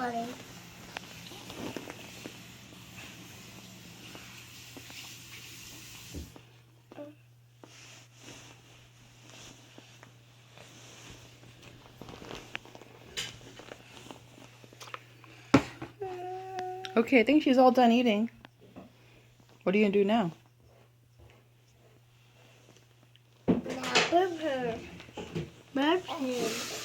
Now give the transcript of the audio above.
funny. Okay, I think she's all done eating. What are you gonna do now? Now, burp her. Burp him.